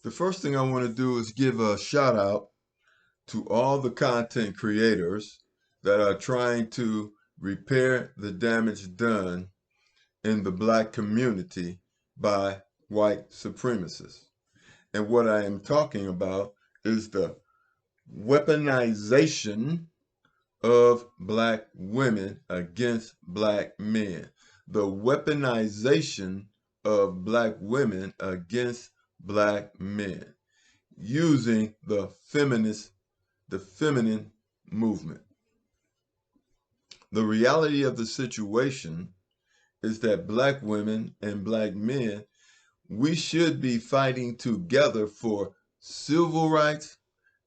The first thing I want to do is give a shout out to all the content creators that are trying to repair the damage done in the Black community by white supremacists. And what I am talking about is the weaponization of Black women against Black men. The weaponization of Black women against Black men using the feminine movement. The reality of the situation is that Black women and Black men, we should be fighting together for civil rights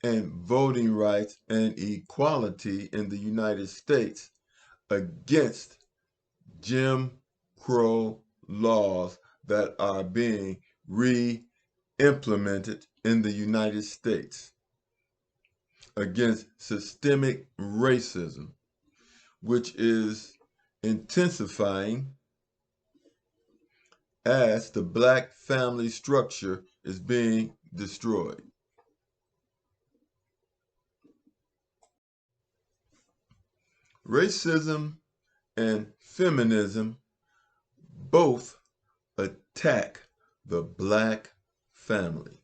and voting rights and equality in the United States against Jim Crow laws that are being re-implemented in the United States, against systemic racism, which is intensifying as the Black family structure is being destroyed. Racism and feminism both attack the Black family.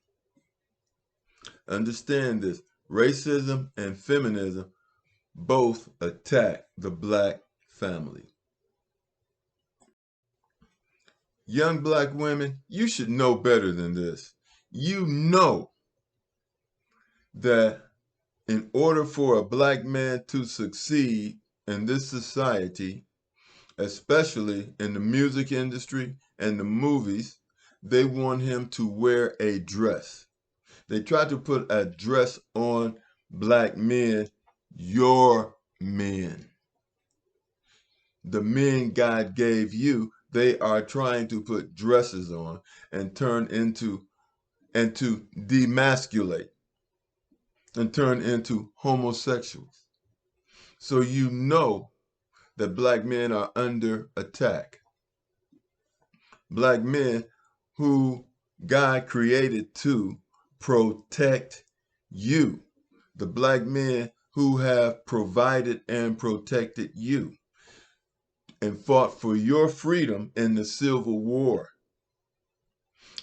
Understand this, racism and feminism both attack the Black family. Young Black women, you should know better than this. You know that in order for a Black man to succeed in this society, especially in the music industry and the movies, they want him to wear a dress. They try to put a dress on Black men, your men. The men God gave you, they are trying to put dresses on and to demasculate and turn into homosexuals. So you know that Black men are under attack. Black men who God created to protect you. The Black men who have provided and protected you and fought for your freedom in the Civil War,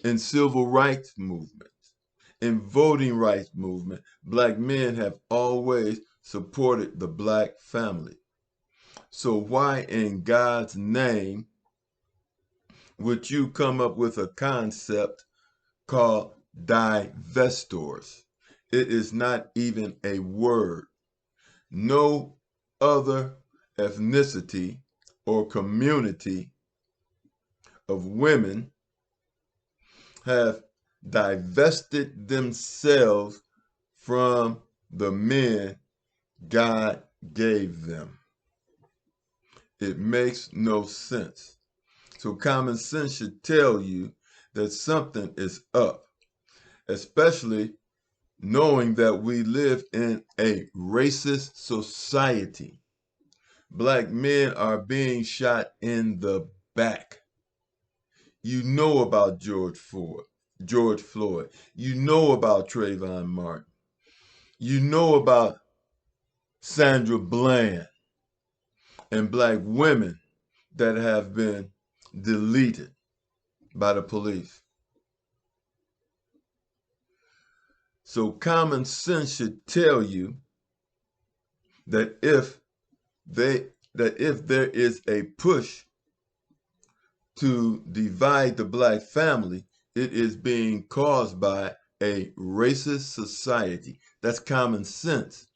in civil rights movements, in voting rights movement. Black men have always supported the Black family. So why in God's name would you come up with a concept called divestors? It is not even a word. No other ethnicity or community of women have divested themselves from the men God gave them. It makes no sense. So common sense should tell you that something is up, especially knowing that we live in a racist society. Black men are being shot in the back. You know about George Floyd. You know about Trayvon Martin. You know about Sandra Bland and Black women that have been deleted by the police. So common sense should tell you that if there is a push to divide the Black family, it is being caused by a racist society. That's common sense.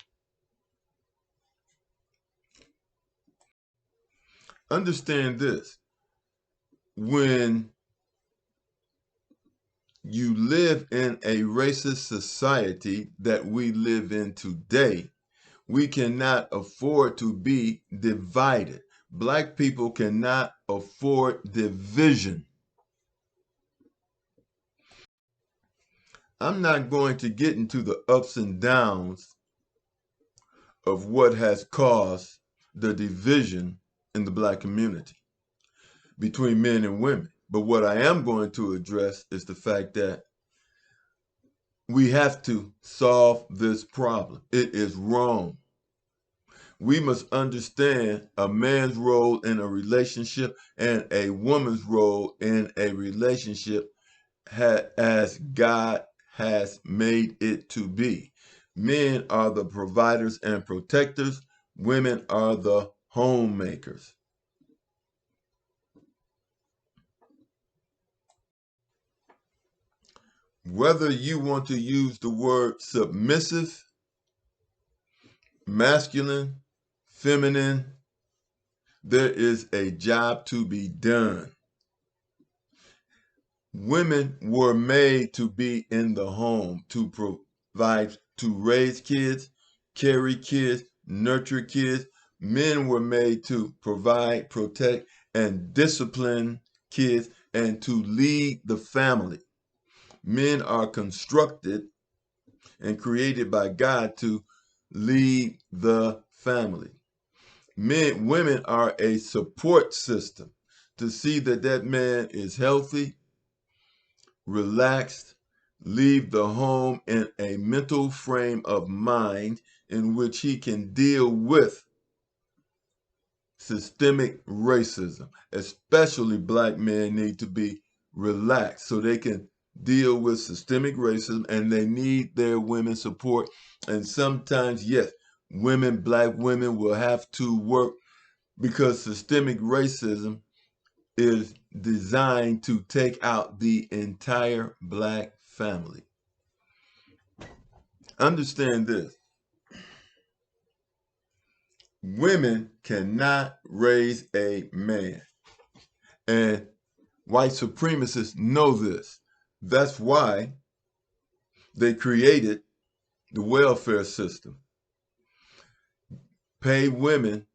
Understand this. When you live in a racist society that we live in today, we cannot afford to be divided. Black people cannot afford division. I'm not going to get into the ups and downs of what has caused the division in the Black community between men and women. But what I am going to address is the fact that We have to solve this problem. It is wrong. We must understand a man's role in a relationship and a woman's role in a relationship as God has made it to be. Men are the providers and protectors. Women are the homemakers. Whether you want to use the word submissive, masculine, feminine, there is a job to be done. Women were made to be in the home, to provide, to raise kids, carry kids, nurture kids. Men were made to provide, protect, and discipline kids and to lead the family. Men are constructed and created by God to lead the family. Women are a support system to see that that man is healthy, relaxed, leave the home in a mental frame of mind in which he can deal with systemic racism. Especially black men need to be relaxed so they can deal with systemic racism, and they need their women support. And sometimes, yes, black women will have to work because systemic racism is designed to take out the entire black family. Understand this. Women cannot raise a man. And white supremacists know this. That's why they created the welfare system. Pay women,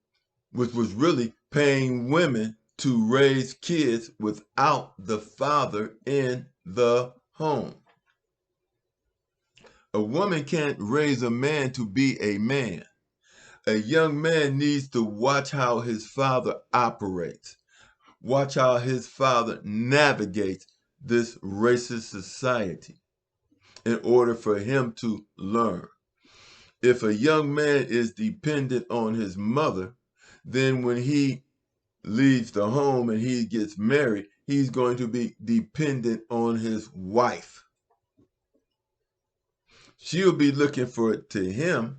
which was really paying women to raise kids without the father in the home. A woman can't raise a man to be a man. A young man needs to watch how his father operates, watch how his father navigates this racist society in order for him to learn. If a young man is dependent on his mother, then when he leaves the home and he gets married, he's going to be dependent on his wife. She'll be looking for it to him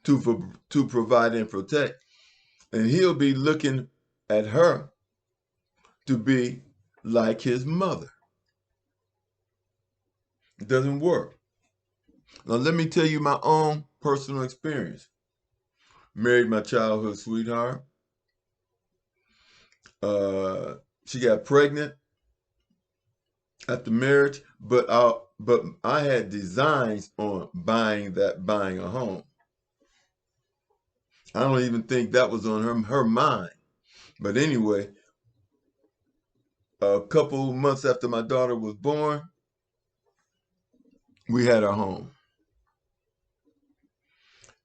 to provide and protect, and he'll be looking at her to be like his mother. It doesn't work. Now let me tell you my own personal experience. Married my childhood sweetheart. She got pregnant after marriage, but I had designs on buying a home. I don't even think that was on her mind. But anyway, a couple months after my daughter was born, we had our home.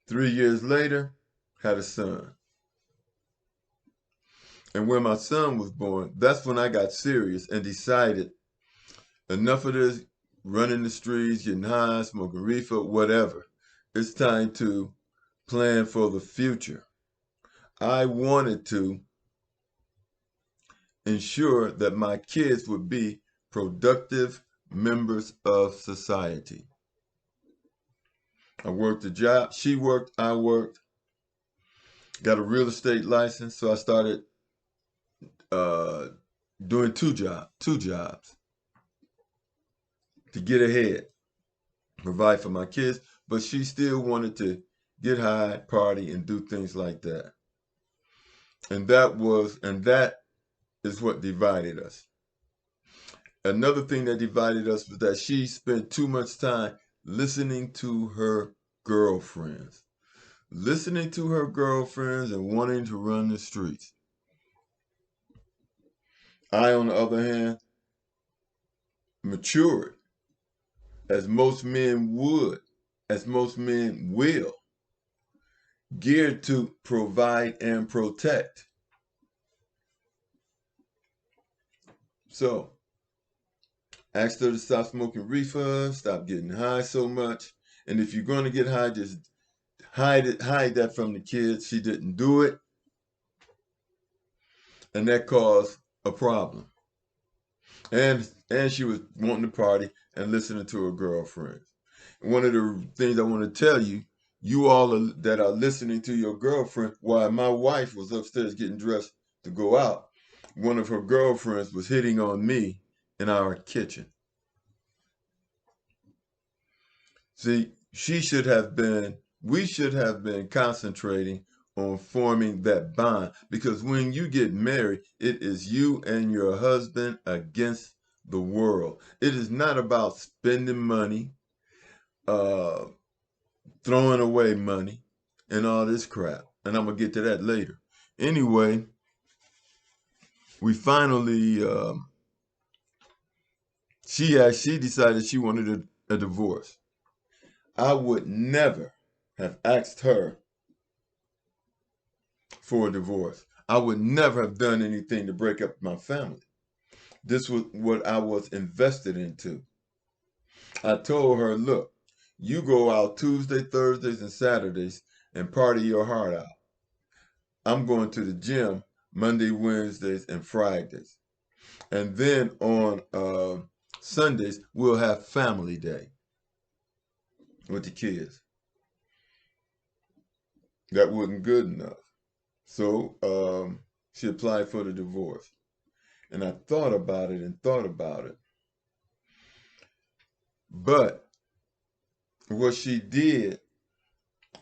3 years later, had a son. And when my son was born, that's when I got serious and decided enough of this running the streets, getting high, smoking reefer, whatever. It's time to plan for the future. I wanted to ensure that my kids would be productive members of society. I worked a job. She worked, I worked. Got a real estate license, so I started doing two jobs to get ahead, provide for my kids. But she still wanted to get high, party, and do things like that. And that is what divided us. Another thing that divided us was that she spent too much time listening to her girlfriends. Listening to her girlfriends and wanting to run the streets. I, on the other hand, matured, as most men would, as most men will, geared to provide and protect. So, Asked her to stop smoking reefer, stop getting high so much. And if you're going to get high, just hide that from the kids. She didn't do it. And that caused a problem. And she was wanting to party and listening to her girlfriends. One of the things I want to tell you, you all that are listening to your girlfriend, while my wife was upstairs getting dressed to go out, one of her girlfriends was hitting on me in our kitchen. See, we should have been concentrating on forming that bond, because when you get married, it is you and your husband against the world. It is not about spending money, uh, throwing away money, and all this crap. And I'm gonna get to that later. Anyway, we finally, she decided she wanted a divorce. I would never have asked her for a divorce. I would never have done anything to break up my family. This was what I was invested into. I told her, look, you go out Tuesday, Thursdays, and Saturdays and party your heart out. I'm going to the gym Monday, Wednesdays, and Fridays. And then on Sundays, we'll have family day with the kids. That wasn't good enough. So she applied for the divorce. And I thought about it and thought about it. But what she did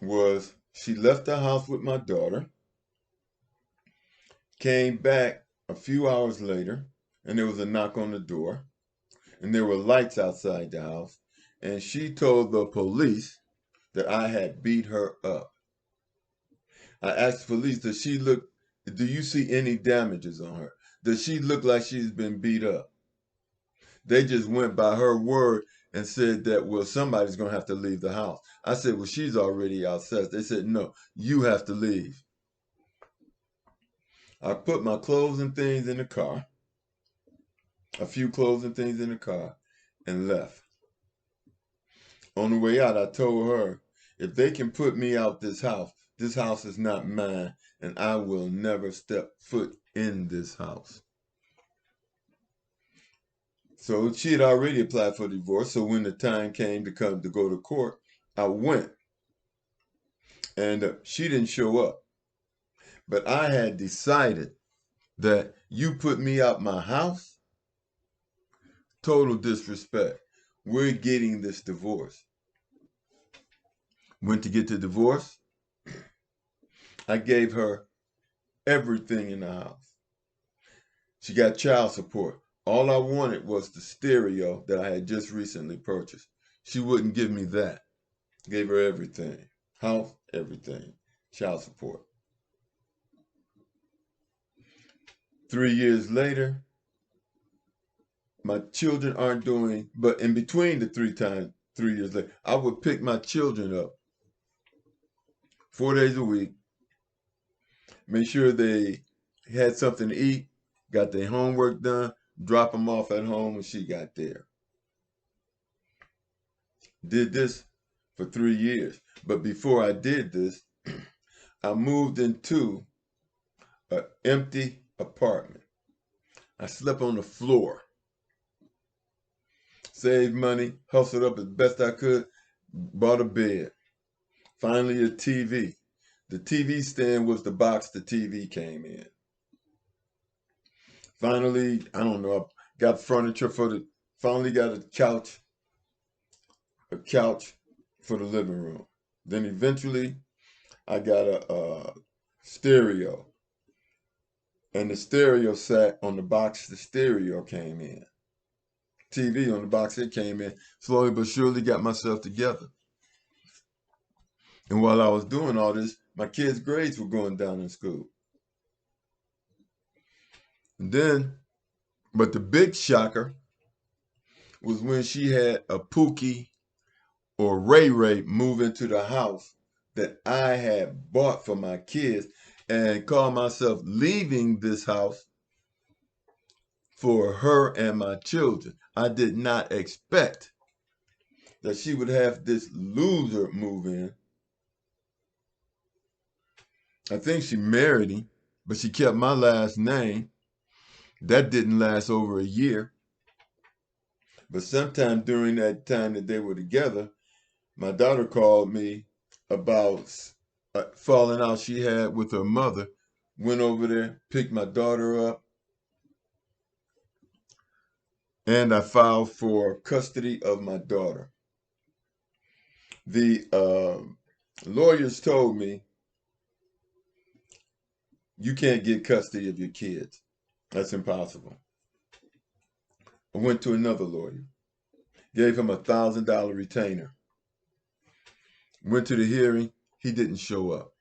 was she left the house with my daughter, came back a few hours later, and there was a knock on the door, and there were lights outside the house, and she told the police that I had beat her up. I asked the police, do you see any damages on her? Does she look like she's been beat up? They just went by her word and said that, well, somebody's going to have to leave the house. I said, well, she's already outside. They said, no, you have to leave. I put my clothes and things in the car, a few clothes and things in the car, and left. On the way out, I told her, if they can put me out this house is not mine, and I will never step foot in this house. So she had already applied for divorce. So when the time came to go to court, I went, and she didn't show up. But I had decided that you put me out my house, total disrespect. We're getting this divorce. Went to get the divorce. I gave her everything in the house. She got child support. All I wanted was the stereo that I had just recently purchased. She wouldn't give me that. Gave her everything. House, everything. Child support. 3 years later, my children aren't doing, but in between the 3 years later, I would pick my children up 4 days a week, make sure they had something to eat, got their homework done, drop them off at home when she got there. Did this for 3 years. But before I did this, I moved into an empty apartment. I slept on the floor. Saved money, hustled up as best I could, bought a bed. Finally, a TV. The TV stand was the box the TV came in. Finally, I don't know, I got furniture finally got a couch for the living room. Then eventually, I got a stereo. And the stereo sat on the box the stereo came in. TV on the box it came in. Slowly but surely got myself together. And while I was doing all this, my kids' grades were going down in school. And then, but the big shocker was when she had a Pookie or Ray Ray move into the house that I had bought for my kids, and called myself leaving this house for her and my children. I did not expect that she would have this loser move in. I think she married him, but she kept my last name. That didn't last over a year. But sometime during that time that they were together, my daughter called me about falling out she had with her mother. Went over there, picked my daughter up, and I filed for custody of my daughter. The lawyers told me, you can't get custody of your kids. That's impossible. I went to another lawyer, gave him $1,000 retainer. Went to the hearing, he didn't show up.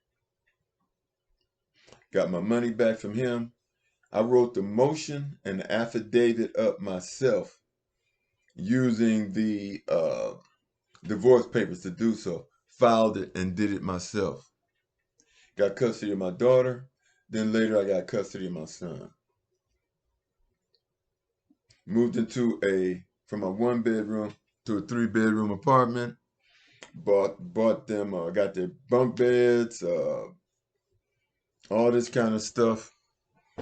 Got my money back from him. I wrote the motion and the affidavit up myself using the divorce papers to do so. Filed it and did it myself. Got custody of my daughter. Then later I got custody of my son. Moved from a 1-bedroom to a 3-bedroom apartment. Bought them, got their bunk beds, all this kind of stuff.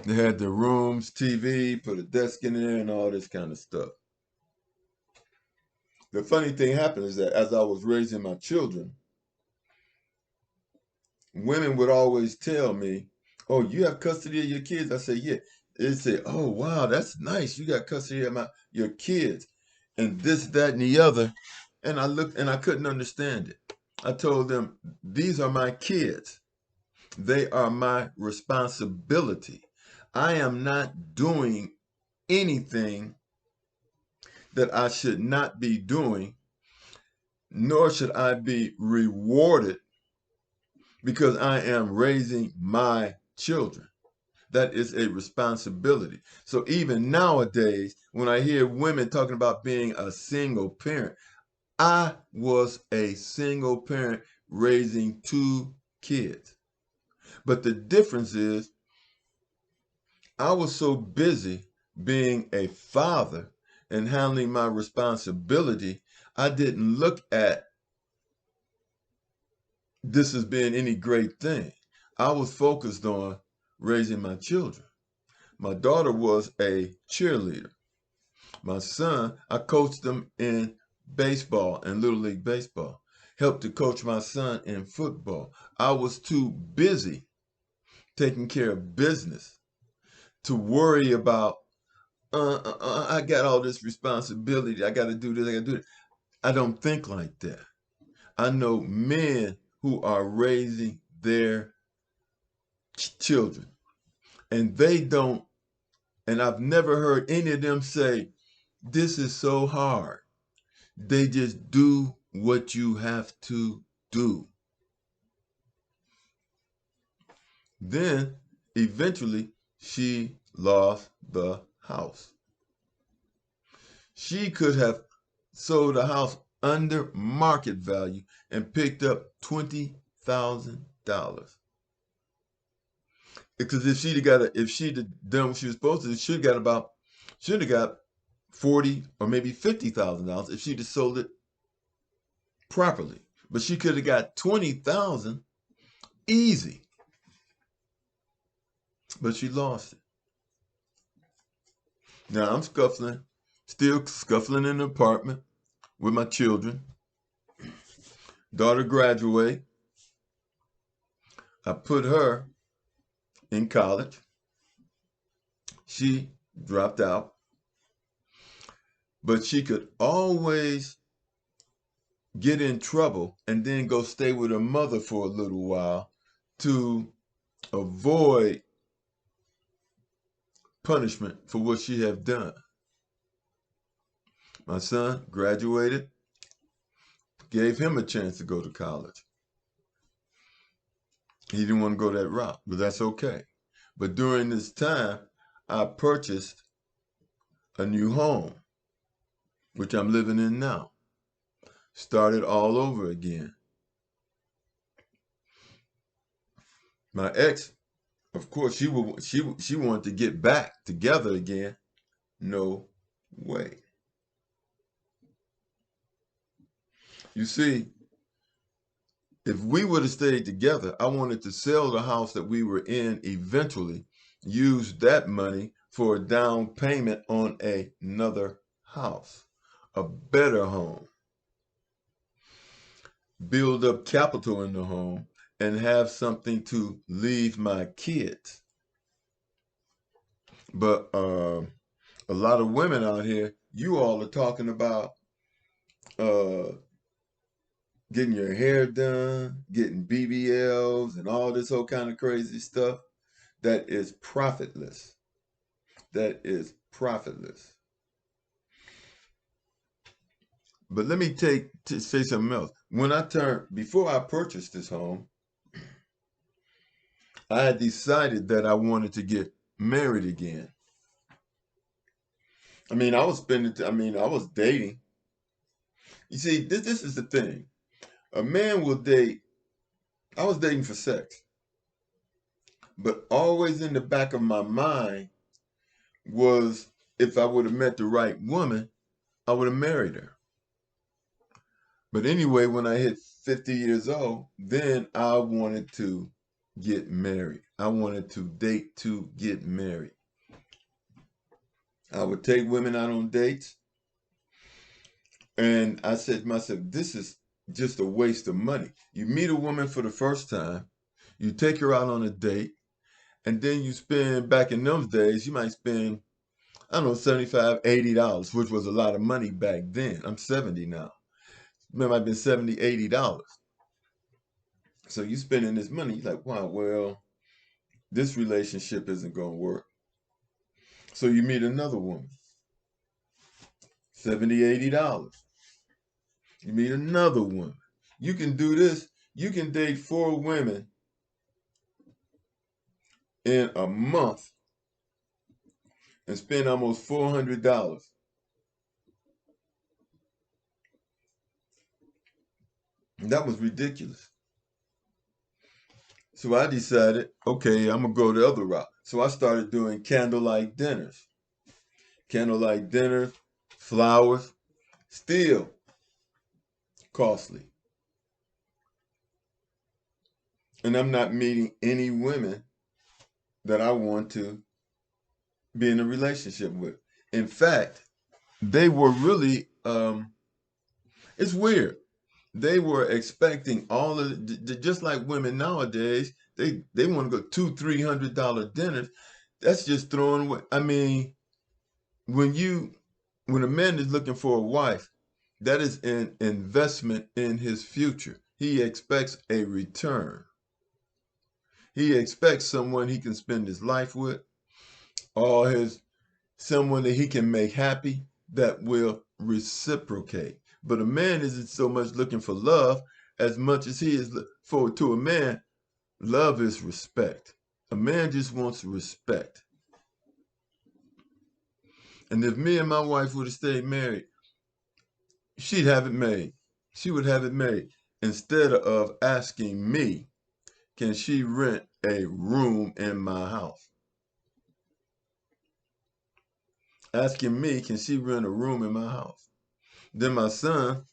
They had their rooms, TV, put a desk in there, and all this kind of stuff. The funny thing happened is that as I was raising my children, women would always tell me, "Oh, you have custody of your kids?" I say, "Yeah." They'd say, "Oh, wow, that's nice. You got custody of your kids," and this, that, and the other. And I looked and I couldn't understand it. I told them, "These are my kids. They are my responsibility. I am not doing anything that I should not be doing, nor should I be rewarded because I am raising my children. That is a responsibility." So even nowadays, when I hear women talking about being a single parent, I was a single parent raising 2 kids. But the difference is I was so busy being a father and handling my responsibility, I didn't look at this as being any great thing. I was focused on raising my children. My daughter was a cheerleader. My son, I coached him in baseball and Little League Baseball. Helped to coach my son in football. I was too busy taking care of business to worry about, I got all this responsibility. I got to do this, I got to do it. I don't think like that. I know men who are raising their children, and they don't, and I've never heard any of them say, this is so hard. They just do what you have to do. Then, eventually, she lost the house. She could have sold the house under market value and picked up $20,000. Because if she'd done what she was supposed to, should have got $40,000 or maybe $50,000 if she'd have sold it properly. But she could have got $20,000 easy. But she lost it. Now I'm still scuffling in the apartment with my children. Daughter graduate. I put her in college. She dropped out. But she could always get in trouble and then go stay with her mother for a little while to avoid punishment for what she had done. My son graduated, gave him a chance to go to college. He didn't want to go that route, but that's okay. But during this time, I purchased a new home, which I'm living in now. Started all over again. My ex, of course, she wanted to get back together again. No way. You see, if we would have stayed together, I wanted to sell the house that we were in eventually, use that money for a down payment on another house, a better home, build up capital in the home, and have something to leave my kids. But a lot of women out here, you all are talking about uh, getting your hair done, getting BBLs, and all this whole kind of crazy stuff. That is profitless. That is profitless. But let me say something else. Before I purchased this home, I had decided that I wanted to get married again. I was dating. You see, this is the thing. A man will date. I was dating for sex, but always in the back of my mind was, if I would have met the right woman, I would have married her. But anyway, when I hit 50 years old, then I wanted to get married. I wanted to date to get married. I would take women out on dates, and I said to myself, this is just a waste of money. You meet a woman for the first time, you take her out on a date, and then you spend, back in those days, you might spend, I don't know, $75, $80, which was a lot of money back then. I'm 70 now. It might have been $70, $80. So you spending this money, you're like, wow, well, this relationship isn't going to work. So you meet another woman, $70, $80. You meet another woman. You can do this. You can date 4 women in a month and spend almost $400. And that was ridiculous. So I decided, okay, I'm going to go the other route. So I started doing candlelight dinners. Candlelight dinners, flowers, still costly. And I'm not meeting any women that I want to be in a relationship with. In fact, they were really, it's weird. They were expecting all of just like women nowadays. They want to go $200-$300 dinners. That's just throwing away. When a man is looking for a wife, that is an investment in his future. He expects a return. He expects someone he can spend his life with, or someone that he can make happy, that will reciprocate. But a man isn't so much looking for love as much as he is to a man. Love is respect. A man just wants respect. And if me and my wife would have stayed married, she'd have it made. She would have it made. Instead of asking me, can she rent a room in my house? Asking me, can she rent a room in my house? Then my son,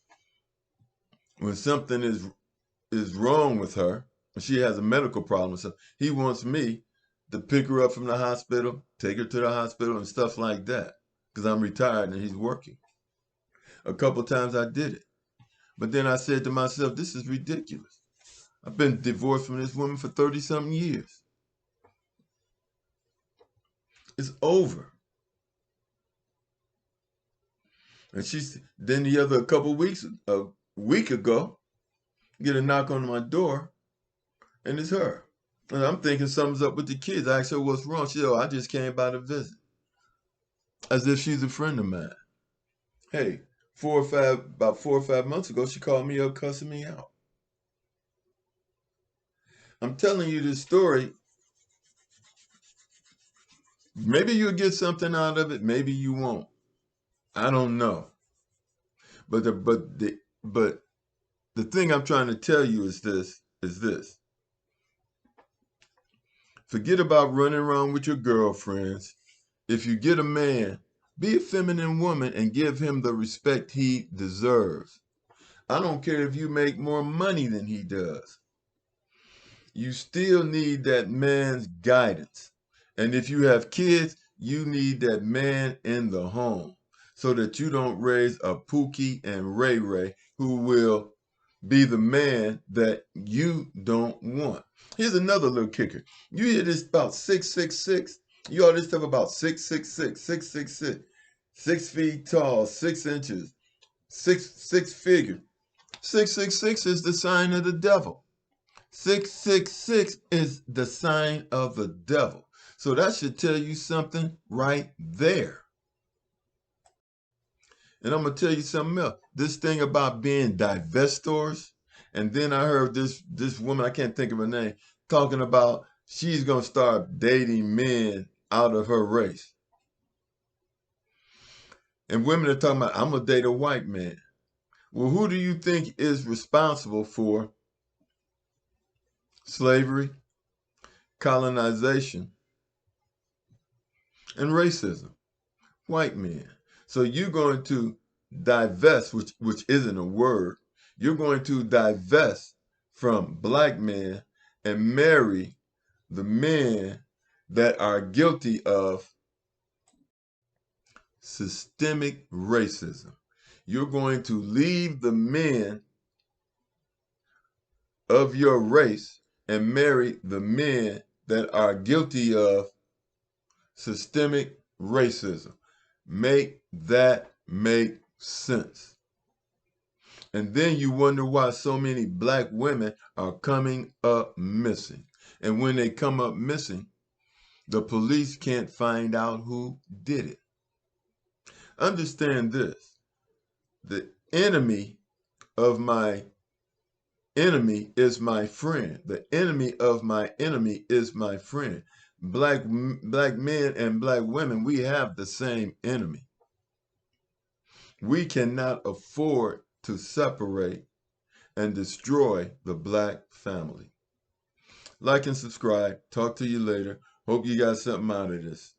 when something is wrong with her, when she has a medical problem, so he wants me to pick her up from the hospital, take her to the hospital and stuff like that, because I'm retired and he's working. A couple times I did it. But then I said to myself, this is ridiculous. I've been divorced from this woman for 30-something years. It's over. And then a week ago, get a knock on my door, and it's her. And I'm thinking something's up with the kids. I asked her what's wrong. She said, oh, I just came by to visit. As if she's a friend of mine. Hey, about 4 or 5 months ago, she called me up cussing me out. I'm telling you this story. Maybe you'll get something out of it. Maybe you won't. I don't know. But the thing I'm trying to tell you is this. Forget about running around with your girlfriends. If you get a man, be a feminine woman and give him the respect he deserves. I don't care if you make more money than he does. You still need that man's guidance. And if you have kids, you need that man in the home so that you don't raise a Pookie and Ray Ray who will be the man that you don't want. Here's another little kicker. You hear this about 666. You all this stuff about 666, 666, 6 feet tall, 6 inches, six figure. 666 is the sign of the devil. 666 is the sign of the devil. So that should tell you something right there. And I'm going to tell you something else. This thing about being divestors, and then I heard this woman, I can't think of her name, talking about she's going to start dating men out of her race. And women are talking about, I'm going to date a white man. Well, who do you think is responsible for slavery, colonization, and racism? White men. So you're going to divest, which isn't a word. You're going to divest from black men and marry the men that are guilty of systemic racism. You're going to leave the men of your race and marry the men that are guilty of systemic racism. Make that make sense. And then you wonder why so many black women are coming up missing. And when they come up missing, the police can't find out who did it. Understand this. The enemy of my enemy is my friend. The enemy of my enemy is my friend. Black men and black women, we have the same enemy. We cannot afford to separate and destroy the black family. Like and subscribe. Talk to you later. Hope you got something out of this.